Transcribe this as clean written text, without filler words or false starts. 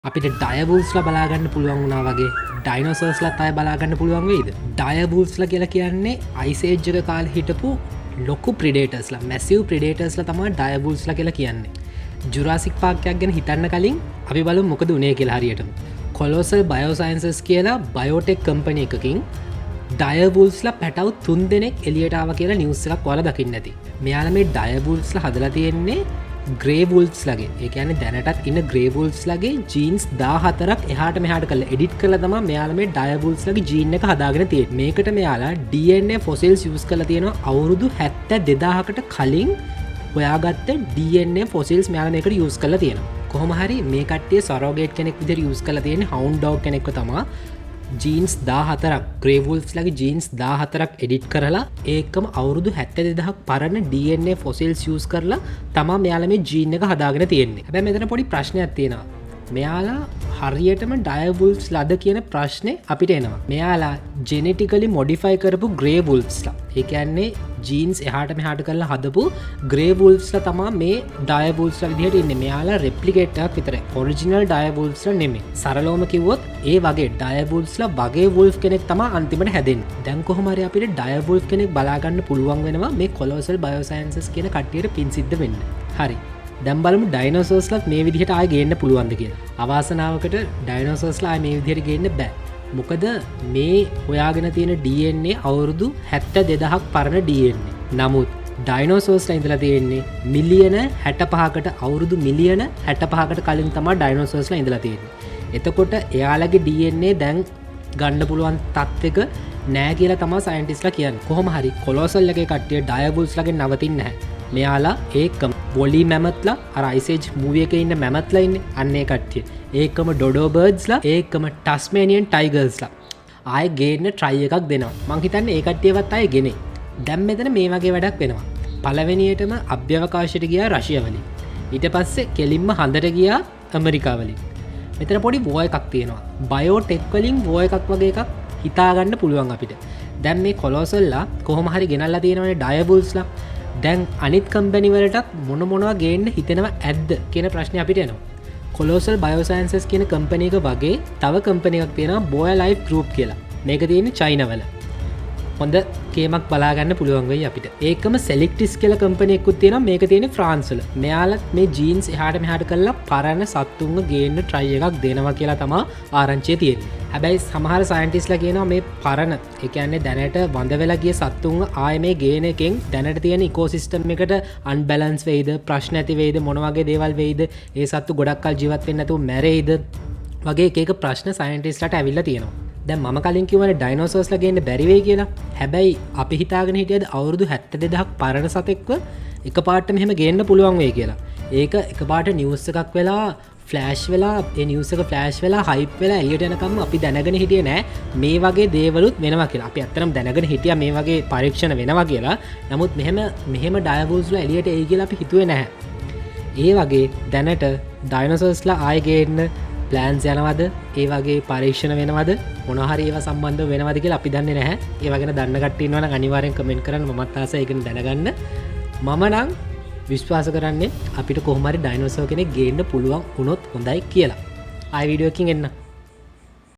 අපිට ඩයවුල්ස්ලා බලාගන්න පුළුවන් වුණා වගේ ඩයිනෝසර්ස්ලත් අය බලාගන්න පුළුවන් වෙයිද? ඩයවුල්ස්ලා කියලා කියන්නේ අයිස් ඒජ් එක කාලේ හිටපු ලොකු ප්‍රිඩේටර්ස්ලා, මැසිව් ප්‍රිඩේටර්ස්ලා තමයි ඩයවුල්ස්ලා කියලා කියන්නේ. ජුරාසික් පාක් එකක් ගැන හිතන්න කලින් අපි බලමු මොකද උනේ කියලා හරියටම. කොලොසල් බයෝසයන්සස් කියලා බයෝටෙක් කම්පැනි එකකින් ඩයවුල්ස්ලා පැටව් 3 දෙනෙක් එළියට ආවා කියලා නිවුස් එකක් ඔයාලා දකින්න ඇති. මෙයාලා මේ ඩයවුල්ස්ලා හදලා තියෙන්නේ ග්‍රේවුල්ස් ලගේ. ඒ කියන්නේ දැනටත් ඉන්න ග්‍රේවුල්ස් ලගේ ජීන්ස් 14ක් එහාට මෙහාට කරලා එඩිට් කරලා තමයි මෙයාලා මේ ඩයවුල්ස් ලගේ ජීන් එක හදාගෙන තියෙන්නේ. මේකට මෙයාලා DNA fossils use කරලා තියෙනවා අවුරුදු 72000කට කලින් හොයාගත්ත DNA fossils මෙයාලා මේකට use කරලා තියෙනවා. කොහොම හරි මේ කට්ටිය සරෝගේට් කෙනෙක් විදිහට use කරලා තියෙන්නේ hound dog කෙනෙක්ව තමයි. ජීන්ස් 14ක් ග්‍රේවුල්ස් ලගේ ජීන්ස් 14ක් එඩිට් කරලා ඒකම අවුරුදු 72000ක් පරණ DNA fossils use කරලා තමා මෙයාලා මේ ජීන් එක හදාගෙන තියෙන්නේ. හැබැයි මෙතන පොඩි ප්‍රශ්නයක් තියෙනවා. මෙයාලා හරියටම ඩයවුල්ස් ලද කියන ප්‍රශ්නේ අපිට එනවා. මෙයාලා ජෙනෙටිකලි මොඩිෆයි කරපු ග්‍රේවුල්ස්ලා. ඒ කියන්නේ ජීන්ස් එහාට මෙහාට කරලා හදපු ග්‍රේවුල්ස්ලා තමයි මේ ඩයවුල්ස්ලා විදිහට ඉන්නේ. මෙයාලා රෙප්ලිකේට් එකක් විතරයි. ඔරිජිනල් ඩයවුල්ස්ලා නෙමෙයි. සරලවම කිව්වොත් ඒ වගේ ඩයවුල්ස්ලා වගේ වුල්ෆ් කෙනෙක් තමයි අන්තිමට හැදෙන්නේ. දැන් කොහොම හරි අපිට ඩයවුල්ෆ් කෙනෙක් බලා ගන්න පුළුවන් වෙනවා මේ කොලොසල් බයෝසයන්සස් කියන කට්ටියට පින් සිද්ධ වෙන්න. හරි. දැන් බලමු ඩයිනෝසර්ස්ලාත් මේ විදිහට ආයෙ ගේන්න පුළුවන්ද කියලා. අවාසනාවකට ඩයිනෝසර්ස්ලා ආයෙ මේ විදිහට ගේන්න බෑ. මොකද මේ හොයාගෙන තියෙන DNA අවුරුදු 72000ක් පරණ DNA. නමුත් ඩයිනෝසර්ස්ලා ඉඳලා තියෙන්නේ මිලියන 65කට අවුරුදු මිලියන 65කට කලින් තමයි ඩයිනෝසර්ස්ලා ඉඳලා තියෙන්නේ. එතකොට එයාලගේ DNA දැන් ගන්න පුළුවන් තත්ත්වයක නෑ කියලා තමයි සයන්ටිස්ට්ලා කියන්නේ. කොහොම හරි කොලොසල් එකේ කට්ටිය ඩයවුල්ස්ලාගෙන් නවතින්නේ නැහැ. මෙයාලා ඒකම වොලි මැමත්ලා අර අයිස් ඒජ් මූවි එකේ ඉන්න මැමත්ලා ඉන්නේ අන්න ඒ කට්ටිය. ඒකම ඩොඩෝ බර්ඩ්ස්ලා ඒකම ටස්මේනියන් ටයිගර්ස්ලා ආයෙ ගේන්න try එකක් දෙනවා. මං හිතන්නේ ඒ කට්ටියවත් ආයෙ ගෙනේ. දැන් මෙතන මේ වගේ වැඩක් වෙනවා. පළවෙනියටම අභ්‍යවකාශයට ගියා රෂියා වලින්. ඊට පස්සේ කෙලින්ම හඳට ගියා ඇමරිකා වලින්. මෙතන පොඩි වෝ එකක් තියෙනවා. බයෝටෙක් වලින් වෝ එකක් වගේ එකක් හිතාගන්න පුළුවන් අපිට. දැන් මේ කොලොසල්ලා කොහොම හරි ගෙනල්ලා තියෙනවනේ ඩයවුල්ස්ලා. දැන් අනිත් කම්පැනි වලටත් මොනවා ගේන්න හිතෙනවා ඇද්ද කියන ප්‍රශ්නේ අපිට එනවා. කොලොසල් බයෝසයන්සස් කියන කම්පැනි එක වගේ තව කම්පැනි එකක් තියෙනවා බෝය ලයිෆ් ගෲප් කියලා. මේක තියෙන්නේ චයිනා වල. හොඳ කේමක් බලා ගන්න පුළුවන් වෙයි අපිට. ඒකම සෙලෙක්ටිස් කියලා කම්පැනි එකකුත් තියෙනවා. මේක තියෙන්නේ ෆ්‍රාන්ස් වල. මෙයාලත් මේ ජීන්ස් එහාට මෙහාට කරලා පරණ සත්තුන්ව ගේන්න try එකක් දෙනවා කියලා තමයි ආරංචිය තියෙන්නේ. හැබැයි සමහර සයන්ටිස්ලා කියනවා මේ පරණ ඒ කියන්නේ දැනට වඳ වෙලා ගිය සත්තුන්ව ආයෙ මේ ගේන එකෙන් දැනට තියෙන ඉකෝසිස්ටම් එකට අන්බැලන්ස් වෙයිද, ප්‍රශ්න ඇති වෙයිද, මොන වගේ දේවල් වෙයිද, ඒ සත්තු ගොඩක් කල් ජීවත් වෙන්නේ නැතුව මැරෙයිද වගේ එක ප්‍රශ්න සයන්ටිස්ලාට ඇවිල්ලා තියෙනවා. දැන් මම කලින් කිව්වනේ ඩයිනෝසර්ස්ලා ගේන්න බැරි වෙයි කියලා. හැබැයි අපි හිතාගෙන හිටියද අවුරුදු 72000ක් පරණ සතෙක්ව එකපාරට මෙහෙම ගේන්න පුළුවන් වෙයි කියලා. ඒක එකපාරට නිවුස් එකක් වෙලා ෆ්ලෑෂ් වෙලා ඒ නිවුස් එක ෆ්ලෑෂ් වෙලා හයිප් වෙලා එළියට යනකම් අපි දැනගෙන හිටියේ නෑ මේ වගේ දේවලුත් වෙනවා කියලා. අපි ඇත්තටම දැනගෙන හිටියා මේ වගේ පරීක්ෂණ වෙනවා කියලා. නමුත් මෙහෙම ඩයවුල්ස්ලා එළියට එයි කියලා අපි හිතුවේ නැහැ. ඒ වගේ දැනට ඩයිනෝසර්ස්ලා ආයෙ ගේන්න ප්ලෑන්ස් යනවද? ඒ වගේ පරීක්ෂණ වෙනවද? මොනවා හරි ඒවා සම්බන්ධව වෙනවද කියලා අපි දන්නේ නැහැ. ඒවා ගැන දන්න කට්ටිය ඉන්නවා නම් අනිවාර්යෙන් කමෙන්ට් කරන්න. මමත් ආසයි ඒක දැනගන්න. මම නම් විශ්වාස කරන්නේ අපිට කොහොම හරි ඩයිනෝසර් කෙනෙක් ගේන්න පුළුවන් වුණොත් හොඳයි කියලා. ආයි වීඩියෝ එකකින් එන්න.